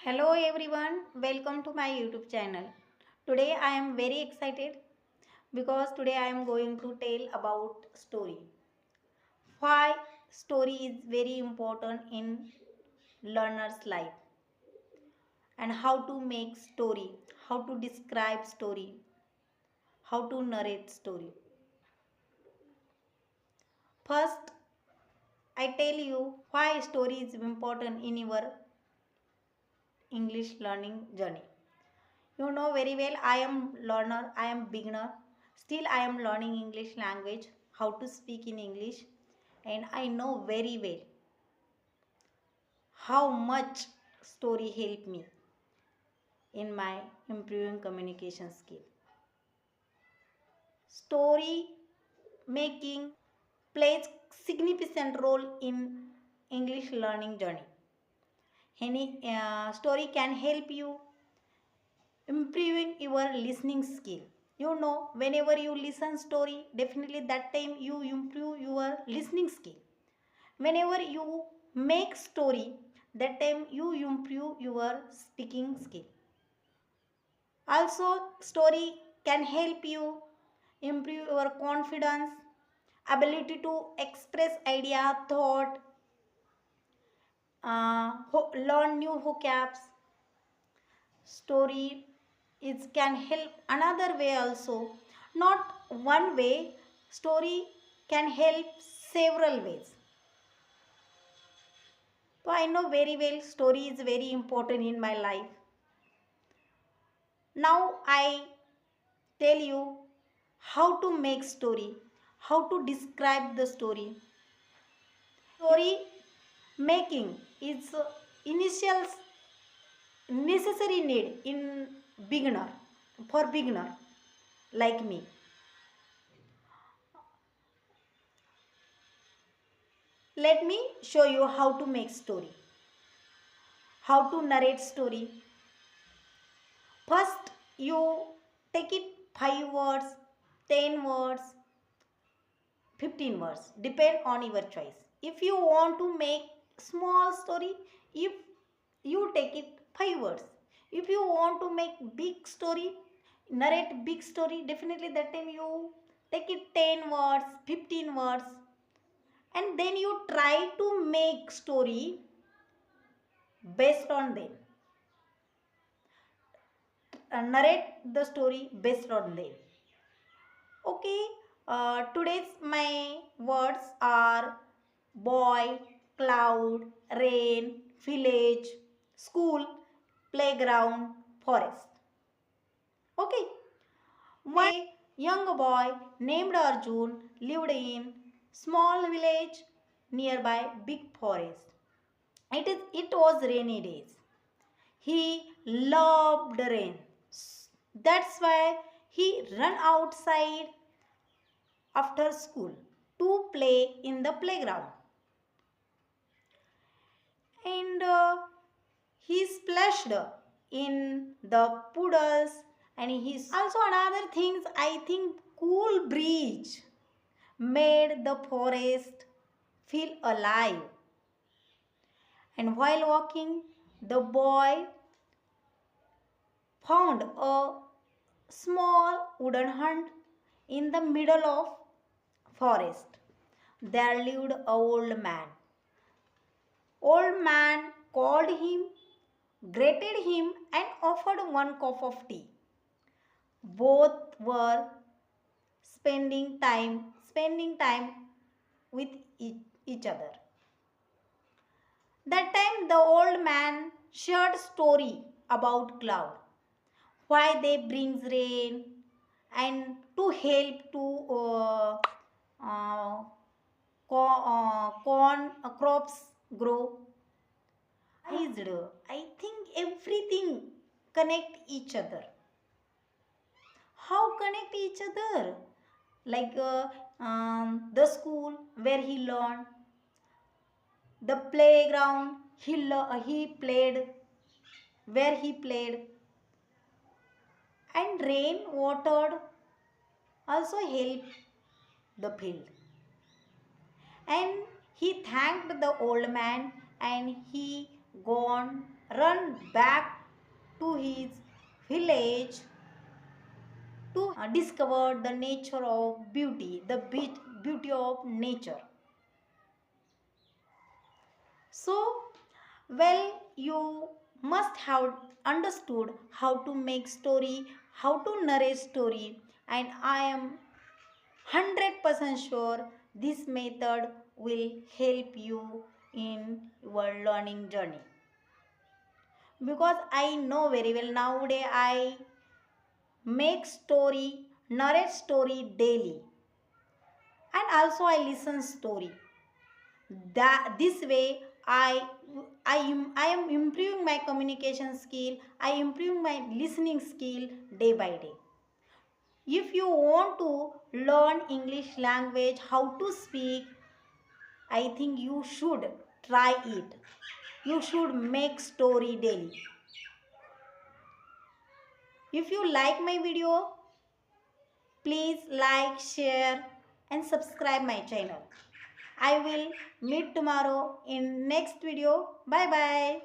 Hello everyone, welcome to my YouTube channel. Today I am very excited because today I am going to tell about story. Why story is very important in learner's life and how to make story, how to describe story, how to narrate story. First, I tell you why story is important in your English learning journey. You know very well I am learner, I am beginner. Still I am learning English language, how to speak in English, and I know very well how much story helped me in my improving communication skill. Story making plays significant role in English learning journey. Any story can help you improving your listening skill. You know, whenever you listen story, definitely that time you improve your listening skill. Whenever you make story, that time you improve your speaking skill. Also, story can help you improve your confidence, ability to express idea, thought, learn new vocabs. Story is can help another way also, not one way. Story can help several ways. So I know very well story is very important in my life. Now I tell you how to make story, how to describe the story. Story making is initial necessary need in beginner, for beginner like me. Let me show you how to make story, how to narrate story. First, you take it 5 words, 10 words, 15 words, depend on your choice. If you want to make small story, if you take it 5 words. If you want to make big story, narrate big story, definitely that time you take it 10 words, 15 words, and then you try to make story based on them, narrate the story based on them. Okay, today's my words are boy, cloud, rain, village, school, playground, forest. Okay, one day young boy named Arjun lived in small village nearby big forest. It was rainy days. He loved rain. That's why he ran outside after school to play in the playground. And he splashed in the puddles, and he's also another things. I think cool breeze made the forest feel alive. And while walking, the boy found a small wooden hut in the middle of forest. There lived an old man. Old man called him, greeted him, and offered one cup of tea. Both were spending time with each other. That time the old man shared story about cloud, why they brings rain, and to help to uh, corn crops grow. I think everything connect each other. How connect each other? Like the school where he learned, the playground he played, where he played, and rain watered also help the field. And he thanked the old man and he gone run back to his village to discover the nature of beauty, the beauty of nature. So, well, you must have understood how to make story, how to narrate story, and I am 100% sure this method will help you in your learning journey. Because I know very well nowadays I make story, narrate story daily, and also I listen story. That this way I am improving my communication skill, I improve my listening skill day by day. If you want to learn English language, how to speak, I think you should try it. You should make story daily. If you like my video, please like, share and subscribe my channel. I will meet tomorrow in next video. Bye bye.